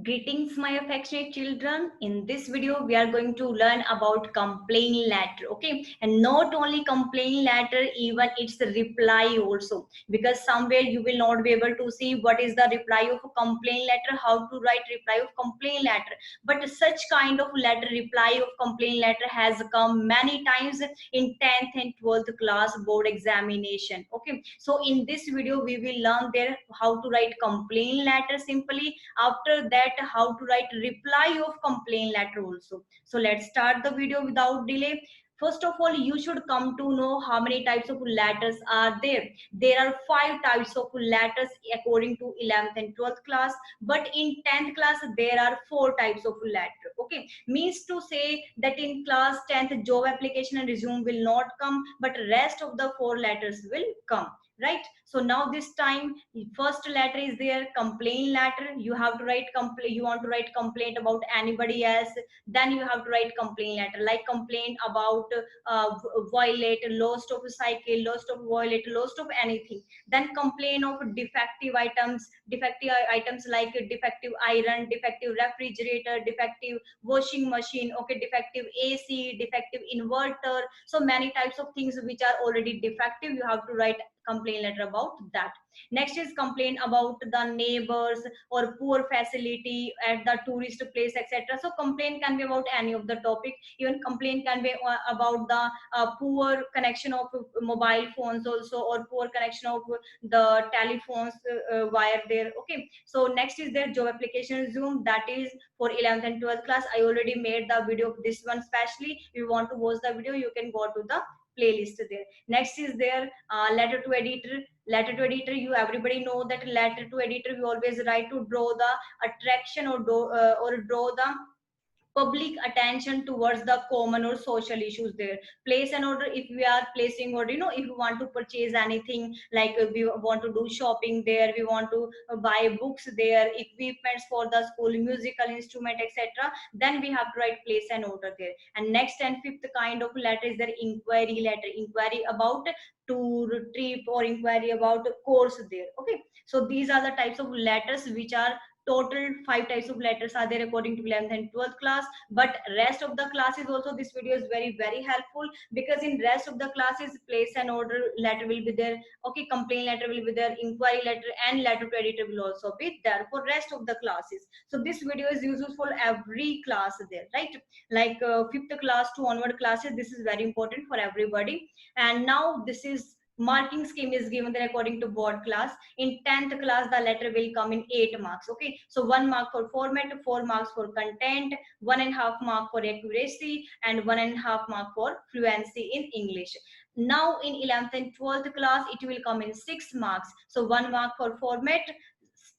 Greetings, my affectionate children. In this video, we are going to learn about complaint letter. Okay, and not only complaint letter, even its reply also. Because somewhere you will not be able to see what is the reply of a complaint letter, how to write reply of complaint letter. But such kind of letter, reply of complaint letter, has come many times in 10th and 12th class board examination. Okay, so in this video, we will learn there how to write complaint letter simply. After that, how to write reply of complaint letter also. So let's start the video without delay. First of all, you should come to know how many types of letters are there. There are 5 types of letters according to 11th and 12th class, but in 10th class there are 4 types of letter. Okay, means to say that in class 10th job application and resume will not come, but rest of the 4 letters will come, right? So now this time, first letter is there, complaint letter. You have to write complaint. You want to write complaint about anybody else, then you have to write complaint letter, like complaint about violate, lost of a cycle, lost of violate, lost of anything. Then complain of defective items like defective iron, defective refrigerator, defective washing machine, okay, defective AC, defective inverter. So many types of things which are already defective, you have to write complaint letter about that. Next is complaint about the neighbors or poor facility at the tourist place, etc. So complaint can be about any of the topic. Even complaint can be about the poor connection of mobile phones also, or poor connection of the telephones wire there. Okay, so next is their job application Zoom, that is for 11th and 12th class. I already made the video of this one specially. If you want to watch the video, you can go to the playlist there. Next is their letter to editor. Letter to editor, you everybody know that letter to editor we always write to draw the attraction, or draw the public attention towards the common or social issues there. Place an order, if we are placing order, if we want to purchase anything, like we want to do shopping there, we want to buy books there, equipments for the school, musical instrument, etc., then we have to write place an order there. And next and fifth kind of letter is their inquiry letter, inquiry about tour, trip, or inquiry about course there. Okay, so these are the types of letters which are total. 5 types of letters are there according to 11th and 12th class. But rest of the classes also, this video is very helpful, because in rest of the classes place and order letter will be there. Okay, complaint letter will be there, inquiry letter and letter to editor will also be there for rest of the classes. So this video is useful for every class there, right? Like 5th class to onward classes, this is very important for everybody. And now this is marking scheme is given there according to board class. In 10th class, the letter will come in 8 marks. Okay, so 1 mark for format, 4 marks for content, 1.5 mark for accuracy, and 1.5 mark for fluency in English. Now in 11th and 12th class, it will come in 6 marks. So 1 mark for format,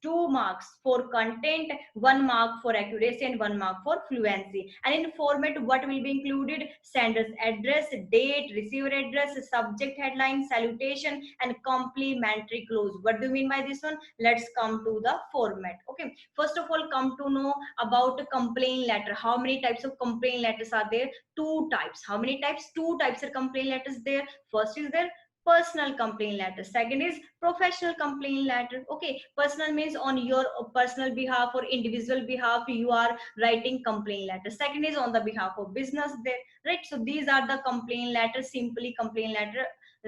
2 marks for content, 1 mark for accuracy, and 1 mark for fluency. And in format, what will be included? Sender's address, date, receiver address, subject headline, salutation, and complimentary clause. What do you mean by this one? Let's come to the format. Okay, first of all, come to know about complaint letter. How many types of complaint letters are there? 2 types. How many types? 2 types of complaint letters there. First is there personal complaint letter, second is professional complaint letter. Okay, personal means on your personal behalf or individual behalf you are writing complaint letter. Second is on the behalf of business there, right? So these are the complaint letters, simply complaint letter.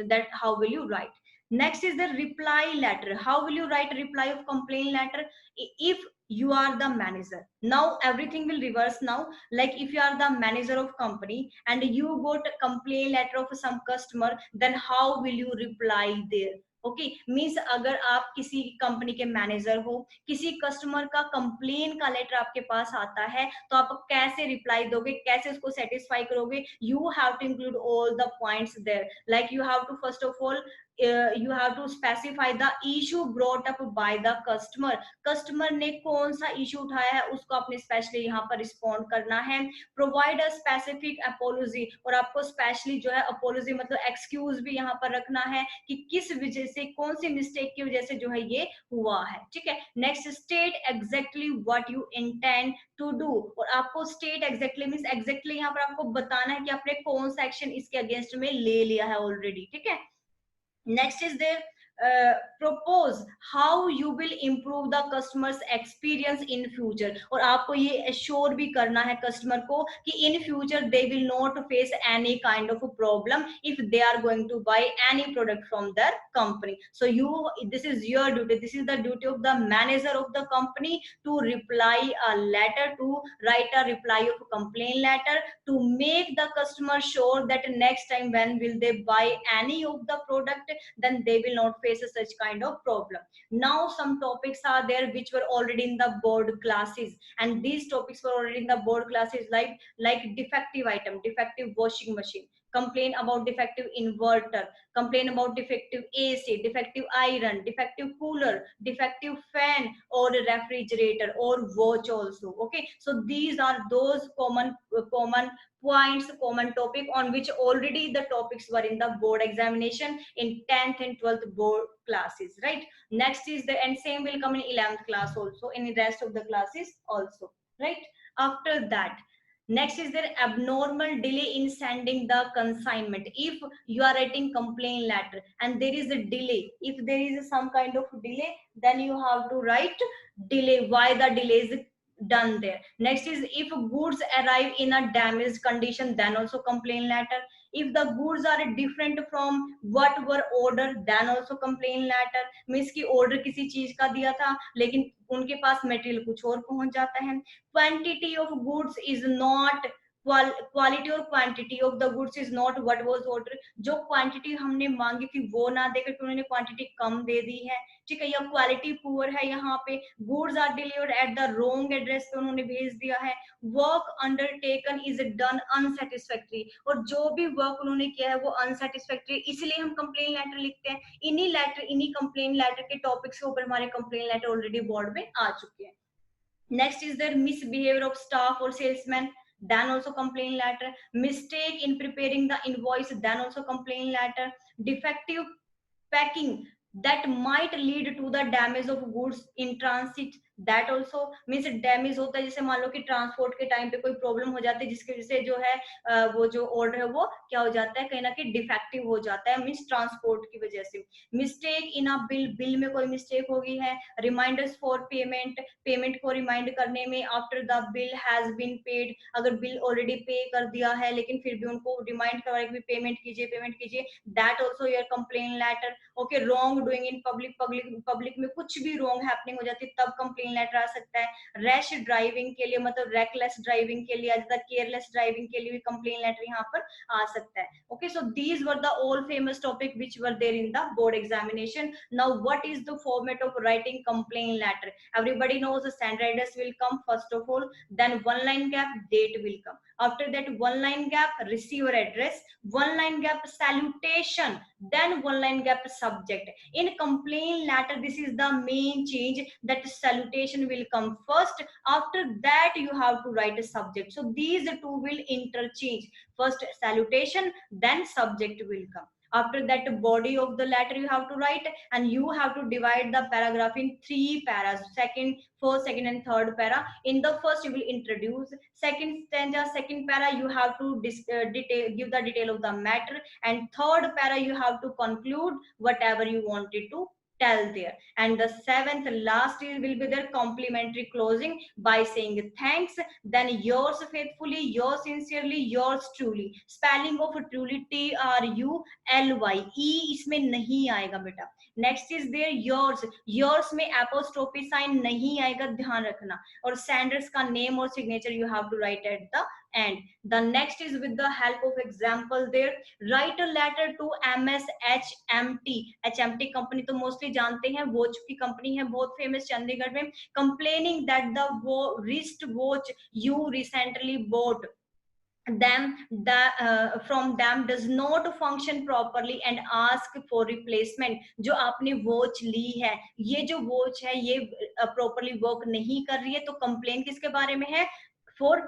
That how will you write? Next is the reply letter. How will you write reply of complaint letter? If you are the manager, now everything will reverse now. Like if you are the manager of company and you got a complaint letter of some customer, then how will you reply there? Okay means अगर आप किसी company के manager हो, किसी customer का complain का letter आपके पास आता है, तो आप कैसे रिप्लाई दोगे, कैसे उसको सेटिस्फाई करोगे? You have to include all the points there. Like you have to first of all you have to specify the issue brought up by the customer. Customer ने कौन सा इशू उठाया है उसको आपने स्पेशली यहाँ पर रिस्पॉन्ड करना है. प्रोवाइड अ स्पेसिफिक अपोलॉजी, और आपको स्पेशली जो है अपोलॉजी मतलब एक्सक्यूज भी यहाँ पर रखना है कि किस वजह से, कौन सी मिस्टेक की वजह से जो है ये हुआ है. ठीक है, next state exactly what you intend to do, और आपको स्टेट एग्जैक्टली मींस एग्जैक्टली यहाँ पर आपको बताना है कि आपने कौन सा एक्शन इसके अगेंस्ट में ले लिया है ऑलरेडी. ठीक है, next is there propose how you will improve the customers experience in future, और आपको ये assure भी करना है customer को कि in future they will not face any kind of a problem if they are going to buy any product from their company. So this is your duty, this is the duty of the manager of the company to reply a letter, to write a reply of a complaint letter, to make the customer sure that next time when will they buy any of the product, then they will not face such kind of problem. Now some topics are there which were already in the board classes, and these topics were already in the board classes, like defective item, defective washing machine, complain about defective inverter, complain about defective AC, defective iron, defective cooler, defective fan or refrigerator or watch also. Okay, so these are those common points, common topic on which already the topics were in the board examination in 10th and 12th board classes, right? Next is the, and same will come in 11th class also, in the rest of the classes also, right? After that, next is there abnormal delay in sending the consignment. If you are writing complaint letter and there is a delay, if there is some kind of delay, then you have to write delay, why the delay is done there. Next is if goods arrive in a damaged condition, then also complaint letter. If the goods are different from what were ordered, then also complaint letter. Means की order किसी चीज का दिया था लेकिन उनके पास material कुछ और पहुंच जाता है. Quantity of goods is not quality और quantity of the goods is not what was order. जो क्वांटिटी हमने मांगी थी वो ना देकर के उन्होंने क्वांटिटी कम दे दी है, ठीक है, या क्वालिटी पुअर है, यहाँ पे goods are delivered at the wrong address पे उन्होंने भेज दिया है, work undertaken is done unsatisfactory, और जो भी वर्क उन्होंने किया है वो अनसेटिस्फैक्ट्री, इसलिए हम कंप्लेन लेटर लिखते हैं. इन्हीं कंप्लेन लेटर के टॉपिक्स के ऊपर हमारे कंप्लेन लेटर ऑलरेडी बोर्ड में आ चुके हैं. Next is their misbehavior of staff or salesman, then also complaint letter. Mistake in preparing the invoice, then also complaint letter. Defective packing that might lead to the damage of goods in transit, that also means damage होता है. जैसे मान लो कि transport के time पे कोई problem हो जाती है जिसकी वजह से जो है वो जो ऑर्डर है वो क्या हो जाता है, कहीं ना कहीं डिफेक्टिव हो जाता है, मीन्स ट्रांसपोर्ट की वजह से. Mistake in a bill, bill में कोई मिस्टेक हो गई है. रिमाइंडर्स फॉर पेमेंट, पेमेंट को रिमाइंड करने में after the bill has been paid, अगर बिल ऑलरेडी पे कर दिया है लेकिन फिर भी उनको रिमाइंड करवाए कि पेमेंट कीजिए, पेमेंट कीजिए, that also your complain letter. Okay, wrong doing in public, public में कुछ भी रॉन्ग हैपनिंग हो जाती है तब कंप्लेन लेटर आ सकता है. रैश ड्राइविंग के लिए, मतलब रेकलेस ड्राइविंग के लिए, केयरलेस ड्राइविंग के लिए भी कंप्लेन लेटर यहाँ पर आ सकता है. Okay, so these were the all famous topic which were there in the board examination. Now what is the format of writing complain letter? Everybody knows the standard address will come first of all, then one line gap, date will come. After that, one line gap, receiver address, one line gap, salutation, then one line gap, subject. In complaint letter, this is the main change, that salutation will come first. After that, you have to write a subject. So these two will interchange. First salutation, then subject will come. After that, body of the letter you have to write, and you have to divide the paragraph in 3 paras, first, second and third para. In the first you will introduce, second stanza, second para you have to give the detail of the matter, and third para you have to conclude whatever you wanted to tell there. And the seventh last will be their complimentary closing by saying thanks, then yours faithfully, yours sincerely, yours truly. Spelling of truly TRULY, E इसमें नहीं आएगा बेटा. Next is there yours, yours में apostrophe sign नहीं आएगा, ध्यान रखना. और सेंडर्स का नेम और signature you have to write at the end. The next is with the help of example there. Write a letter to MS HMT. HMT company तो mostly जानते हैं, वॉच की कंपनी है, बहुत फेमस चंडीगढ़ में. Complaining that the wrist watch you recently bought from them does not function properly and ask for replacement. जो आपने watch ली है, ये जो वॉच है ये प्रॉपरली वर्क नहीं कर रही है, तो कंप्लेन किसके बारे में है? For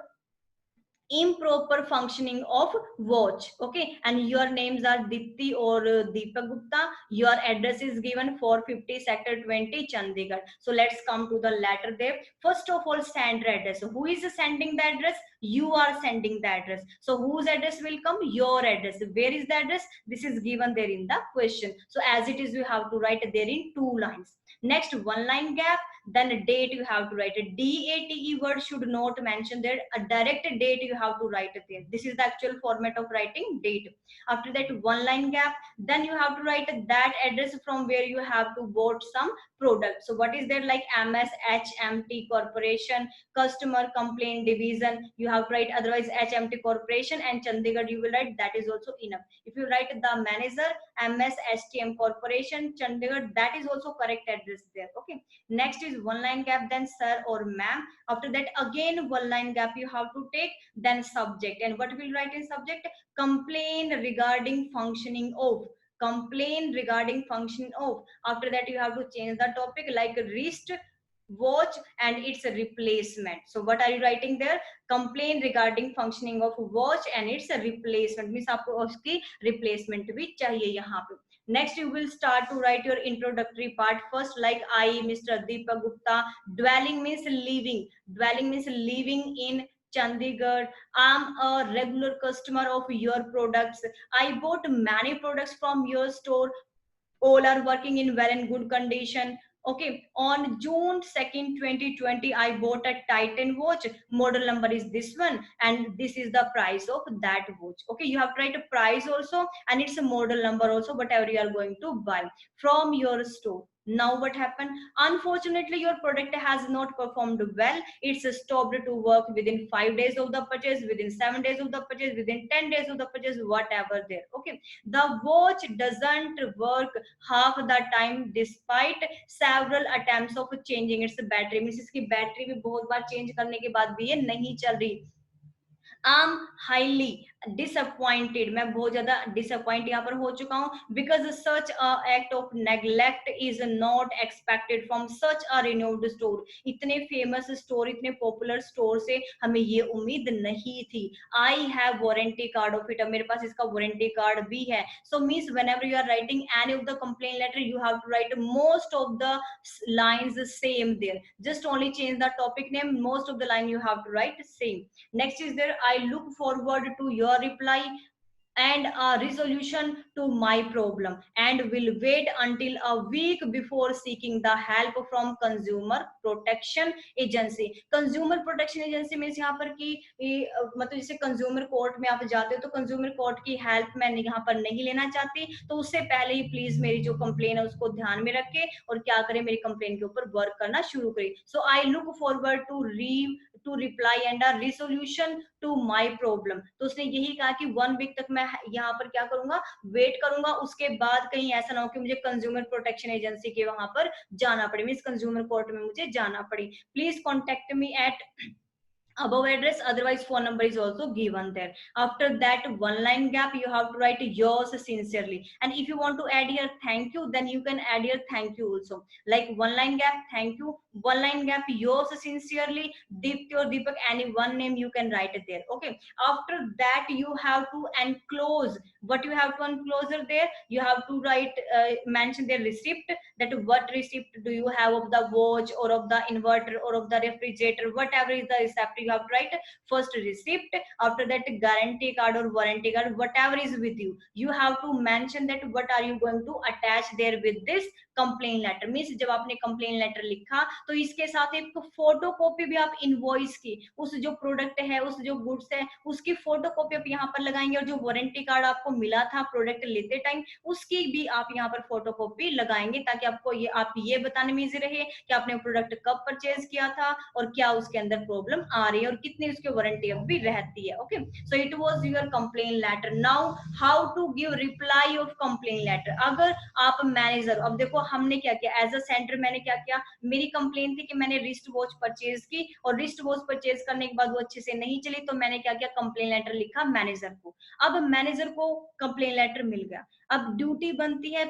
improper functioning of watch. Okay, and your names are Dipti or Deepak Gupta. Your address is given 450 sector 20 Chandigarh. So let's come to the letter there. First of all, sender address. So who is sending the address? You are sending the address. So whose address will come? Your address. Where is the address? This is given there in the question. So as it is, you have to write there in 2 lines. Next, one line gap, then a date you have to write it. DATE word should not mention there. A direct date you have to write it there. This is the actual format of writing date. After that, one line gap, then you have to write that address from where you have to bought some product. So what is there, like MSHMT Corporation, Customer Complaint Division, you have to write, otherwise HMT Corporation and Chandigarh you will write, that is also enough. If you write the manager MSHTM Corporation Chandigarh, that is also correct address there. Okay, next is one line gap, then sir or ma'am. After that, again one line gap you have to take, then subject. And what will write in subject? Complain regarding functioning of. Complain regarding function of. After that, you have to change the topic, like wrist watch and its replacement. So what are you writing there? Complain regarding functioning of watch and its replacement, means आपको उसकी replacement भी चाहिए यहाँ पे. Next, you will start to write your introductory part first, like I, Mr. Deepak Gupta, dwelling means living. Dwelling means living in Chandigarh. I'm a regular customer of your products. I bought many products from your store. All are working in well and good condition. Okay, on June 2nd, 2020, I bought a Titan watch. Model number is this one, and this is the price of that watch. Okay, you have to write a price also, and it's a model number also, whatever you are going to buy from your store. Now what happened? Unfortunately, your product has not performed well. It's stopped to work within 5 days of the purchase, within 7 days of the purchase, within 10 days of the purchase, whatever there. Okay, the watch doesn't work half the time despite several attempts of changing its battery. Means इसकी battery भी बहुत बार change करने के बाद भी ये नहीं चल रही. I'm highly disappointed. मैं बहुत ज्यादा disappoint यहाँ पर हो चुका हूँ, because such a act of neglect is not expected from such a renowned store. इतने famous store, इतने popular store से हमें ये उम्मीद नहीं थी. I have warranty card of it. अब मेरे पास इसका warranty card भी है. So means whenever you are writing any of the complaint letter, you have to write most of the lines same there. Just only change the topic name. Most of the line you have to write same. Next is there, I look forward to your reply and a resolution to my problem, and will wait until a week before seeking the help from consumer protection agency. consumer protection agency means यहाँ पर कि मतलब जैसे consumer court में आप जाते हो, तो कंज्यूमर कोर्ट की हेल्प मैं यहाँ पर नहीं लेना चाहती, तो उससे पहले ही प्लीज मेरी जो कंप्लेन है उसको ध्यान में रखे और क्या करें, मेरी कंप्लेन के ऊपर वर्क करना शुरू करें. So I look forward to reply and a resolution to my problem. तो उसने यही कहा कि 1 वीक तक मैं यहाँ पर क्या करूंगा, वेट करूंगा. उसके बाद कहीं ऐसा ना हो कि मुझे कंज्यूमर प्रोटेक्शन एजेंसी के वहां पर जाना पड़े, मीन्स कंज्यूमर कोर्ट में मुझे जाना पड़े. Please contact me at above address, otherwise phone number is also given there. After that, one line gap, you have to write yours sincerely. And if you want to add here thank you, then you can add here thank you also, like one line gap thank you, one line gap yours sincerely, Deepti or Deepak, any one name you can write it there. Okay, after that you have to enclose. What you have to enclose there, you have to write mention the receipt, that what receipt do you have of the watch or of the inverter or of the refrigerator, whatever is the receipt you have to write first receipt. After that, guarantee card or warranty card, whatever is with you, you have to mention that what are you going to attach there with this complain letter. Means जब आपने complain letter लिखा तो इसके साथ एक photo copy भी आप invoice की, उस जो प्रोडक्ट है, उस जो गुड्स है, उसकी फोटो कॉपी आप यहाँ पर लगाएंगे, और जो वारंटी कार्ड आपको मिला था प्रोडक्ट लेते टाइम, उसकी भी आप यहाँ पर फोटो कॉपी लगाएंगे, ताकि आपको ये बताने में इजी रहे कि आपने प्रोडक्ट कब परचेज किया था और क्या उसके अंदर प्रॉब्लम आ रही है और कितनी उसकी वारंटी अब भी रहती है. Okay, so it was your complain letter. Now how to give reply of complain letter. अगर आप मैनेजर, अब देखो हमने क्या किया, एज अ सेंटर मैंने क्या किया, मेरी कंप्लेन थी कि मैंने रिस्ट वॉच परचेज की और रिस्ट वॉच परचेज करने के बाद वो अच्छे से नहीं चली, तो मैंने क्या किया, कंप्लेन लेटर लिखा मैनेजर को। अब मैनेजर को कंप्लेन लेटर मिल गया, अब ड्यूटी बनती है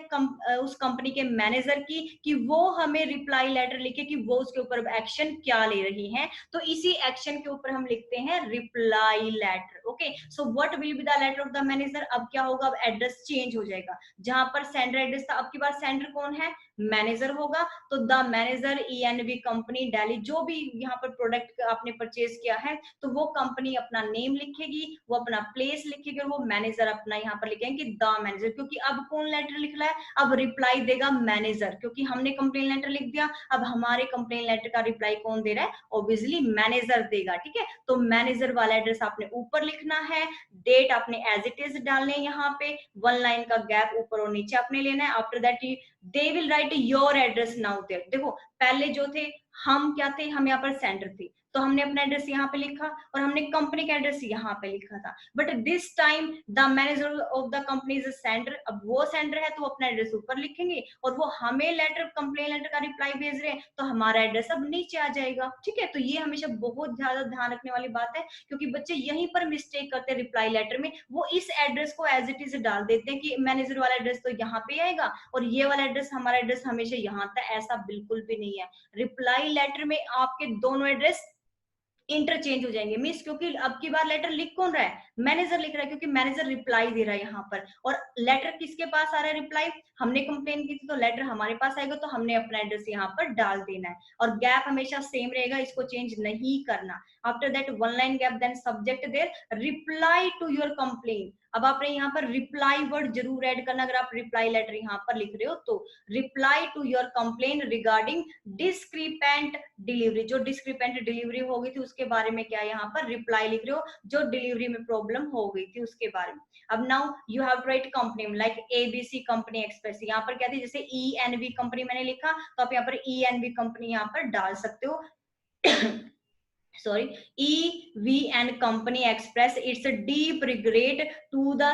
उस कंपनी के मैनेजर की कि वो हमें रिप्लाई लेटर लिखे कि वो उसके ऊपर एक्शन क्या ले रही है। तो इसी एक्शन के ऊपर हम लिखते हैं reply letter. Okay, so what will be the letter of the manager. अब क्या होगा, अब एड्रेस चेंज हो जाएगा, जहां पर सेंडर एड्रेस था अब की बार सेंडर कौन है, मैनेजर होगा। तो the manager ENV company Delhi, जो भी यहाँ पर प्रोडक्ट आपने परचेज किया है, तो वो कंपनी अपना नेम लिखेगी, वो अपना प्लेस लिखेगी, और वो मैनेजर अपना यहाँ पर लिखेंगे द मैनेजर, क्योंकि अब कौन लेटर लिख रहा है, अब रिप्लाई देगा मैनेजर, क्योंकि हमने कंप्लेन लेटर लिख दिया, अब हमारे कंप्लेन लेटर का रिप्लाई कौन दे रहा है, ऑब्वियसली मैनेजर देगा। ठीक है, तो मैनेजर वाला एड्रेस आपने ऊपर लिखना है, डेट आपने एज इट इज डालने, यहाँ पे 1 लाइन का गैप ऊपर और नीचे आपने लेना है। After that they will write your address now there. देखो पहले जो थे, हम क्या थे, हम यहाँ पर सेंटर थे, तो हमने अपना एड्रेस यहाँ पे लिखा और हमने कंपनी का एड्रेस यहाँ पे लिखा था। But this time the manager of the company is centre, अब वो सेंटर है तो वो अपना एड्रेस ऊपर लिखेंगे, और वो हमें लेटर, कंप्लेन लेटर का रिप्लाई भेज रहे हैं, तो हमारा एड्रेस अब नीचे आ जाएगा। ठीक है, तो ये हमेशा बहुत ज्यादा ध्यान रखने वाली बात है, क्योंकि बच्चे यहीं पर मिस्टेक करते हैं रिप्लाई लेटर में, वो इस एड्रेस को एज इट इज डाल देते हैं कि मैनेजर वाला एड्रेस तो यहाँ पे आएगा और ये वाला एड्रेस, हमारा एड्रेस हमेशा यहाँ था। ऐसा बिल्कुल भी नहीं है, रिप्लाई लेटर में आपके दोनों एड्रेस इंटरचेंज हो जाएंगे। मीन्स क्योंकि अब की बार लेटर लिख कौन रहा है, मैनेजर लिख रहा है, क्योंकि मैनेजर रिप्लाई दे रहा है यहाँ पर, और लेटर किसके पास आ रहा है, रिप्लाई, हमने कंप्लेन की थी तो लेटर हमारे पास आएगा, तो हमने अपना एड्रेस यहाँ पर डाल देना है, और गैप हमेशा सेम रहेगा, इसको चेंज नहीं करना। After that 1 line gap, then subject there reply to your complain. अब आपने यहाँ पर रिप्लाई वर्ड जरूर ऐड करना, अगर आप रिप्लाई लेटर यहाँ पर लिख रहे हो तो reply to your complain regarding discrepant delivery, जो डिस्क्रिपेंट डिलीवरी हो गई थी उसके बारे में क्या यहाँ पर रिप्लाई लिख रहे हो, जो डिलीवरी में प्रॉब्लम हो गई थी उसके बारे में। अब now you have to write company like ABC company express, यहाँ पर क्या थी, जैसे ENV कंपनी मैंने लिखा, तो आप यहाँ पर ENV कंपनी यहाँ पर डाल सकते हो। sorry, EVN company express its deep regret to the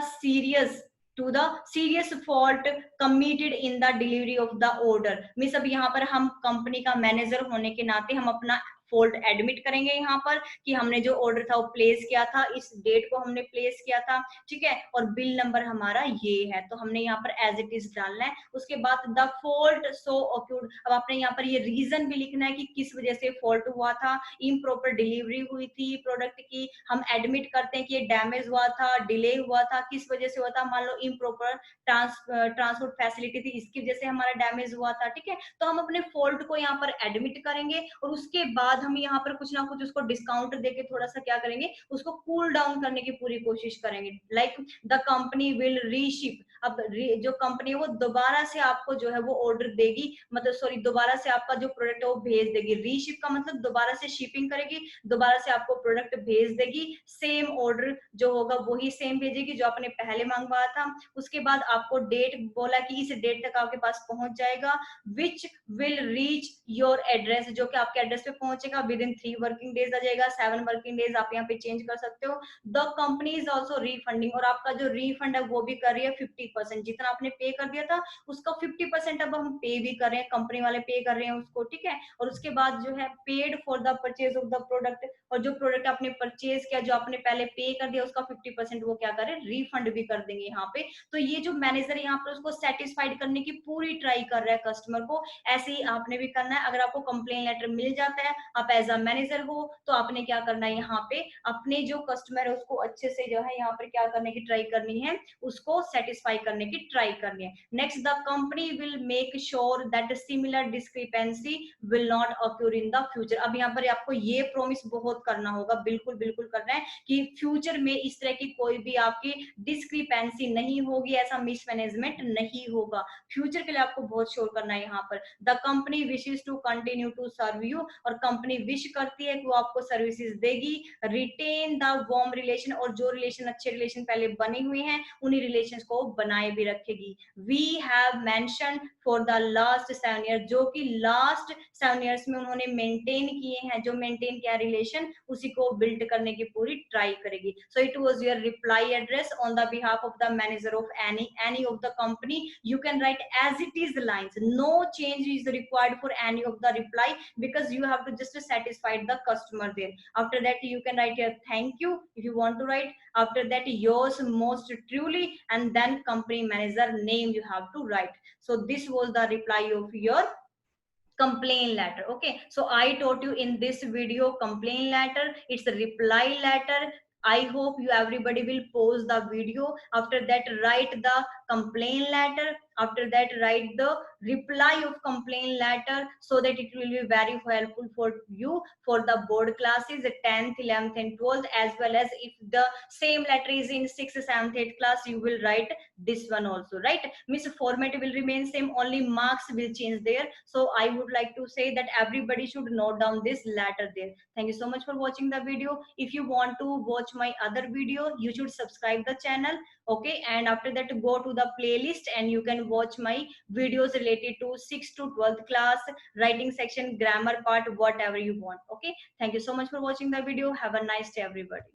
serious fault committed in the delivery of the order। Means अब यहाँ पर हम कंपनी का मैनेजर होने के नाते हम अपना फॉल्ट एडमिट करेंगे यहाँ पर कि हमने जो ऑर्डर था वो प्लेस किया था, इस डेट को हमने प्लेस किया था। ठीक है, और बिल नंबर हमारा ये है, तो हमने यहाँ पर एज इट इज डालना है। उसके बाद द फॉल्ट सो ऑक्यूर्ड, अब आपने यहाँ पर ये रीजन भी लिखना है कि किस वजह से फॉल्ट हुआ था, इम्प्रॉपर डिलीवरी हुई थी प्रोडक्ट की, हम एडमिट करते हैं कि ये डैमेज हुआ था, डिले हुआ था, किस वजह से हुआ था, मान लो इम्प्रॉपर ट्रांसपोर्ट फैसिलिटी थी, इसकी वजह से हमारा डैमेज हुआ था। ठीक है, तो हम अपने फॉल्ट को यहाँ पर एडमिट करेंगे, और उसके बाद हम यहाँ पर कुछ ना कुछ उसको डिस्काउंट देके थोड़ा सा क्या करेंगे, उसको कूल डाउन करने की पूरी कोशिश करेंगे। लाइक द कंपनी विल रीशिप, अब जो कंपनी है वो दोबारा से आपको जो है वो ऑर्डर देगी, मतलब सॉरी दोबारा से आपका जो प्रोडक्ट है वो भेज देगी। रीशिप का मतलब दोबारा से शिपिंग करेगी, दोबारा से आपको प्रोडक्ट भेज देगी, सेम ऑर्डर जो होगा वही सेम भेजेगी जो आपने पहले मंगवाया था। उसके बाद आपको डेट बोला कि इस डेट तक आपके पास पहुंच जाएगा, which will reach your address, जो कि आपके एड्रेस पे पहुंचेगा विद इन 3 वर्किंग डेज आ जाएगा, 7 वर्किंग डेज आप यहाँ पे चेंज कर सकते हो। The company is also refunding, और आपका जो रिफंड है वो भी कर रही है 50%, जितना आपने पे कर दिया था उसका 50% अब हम पे भी कर रहे हैं, कंपनी वाले पे कर रहे हैं उसको। ठीक है, और उसके बाद जो है paid for the purchase of the product, और जो प्रोडक्ट आपने परचेज किया, जो आपने पहले पे कर दिया उसका 50% वो क्या करे, रिफंड भी कर देंगे यहाँ पे। तो ये जो मैनेजर यहाँ पर उसको सेटिस्फाइड करने की पूरी ट्राई कर रहा है कस्टमर को, ऐसे ही आपने भी करना है। अगर आपको कंप्लेन लेटर मिल जाता है, आप एज अ मैनेजर हो, तो आपने क्या करना है, यहाँ पे अपने जो कस्टमर है उसको अच्छे से जो है यहाँ पर क्या करने की ट्राई करनी है, उसको सेटिस्फाई करने की ट्राई करनी है। Next, the company will make sure that similar discrepancy will not occur in the future. अब यहाँ पर आपको ये प्रॉमिस बहुत करना होगा, बिल्कुल बिल्कुल करना है कि फ्यूचर में इस तरह की कोई भी आपकी डिस्क्रिपेंसी नहीं होगी, ऐसा मिसमैनेजमेंट नहीं होगा। फ्यूचर के लिए आपको बहुत श्योर करना है यहाँ पर। The company wishes to continue to serve you, और कंपनी कंपनी विश करती है कि वो आपको सर्विसेज देगी, रिटेन द वार्म रिलेशन, और जो रिलेशन अच्छे रिलेशन पहले बने हुए हैं उन्हीं रिलेशंस को बनाए भी रखेगी। We have mention for the last 7 year, जो कि लास्ट 7 ईयर्स में उन्होंने मेंटेन किए हैं, जो मेंटेन किया रिलेशन उसी को बिल्ड करने की पूरी ट्राई करेगी। सो it was your reply address on the behalf of the manager of any of the company. You can write as it is lines, no change is required for any of the reply, because you have to just satisfy the customer there. After that you can write here thank you if you want to write. After that yours most truly, and then company manager name you have to write. So this was the reply of your complaint letter. Okay, so I taught you in this video complaint letter, it's a reply letter. I hope you everybody will pause the video. After that write the complaint letter. After that write the reply of complaint letter, so that it will be very helpful for you for the board classes 10th 11th and 12th, as well as if the same letter is in 6th 7th 8th class, you will write this one also, right? Means format will remain same, only marks will change there. So I would like to say that everybody should note down this letter there. Thank you so much for watching the video. If you want to watch my other video, you should subscribe the channel. Okay, and after that go to the playlist and you can watch my videos related to 6th to 12th class, writing section, grammar part, whatever you want. Okay, thank you so much for watching the video. Have a nice day everybody.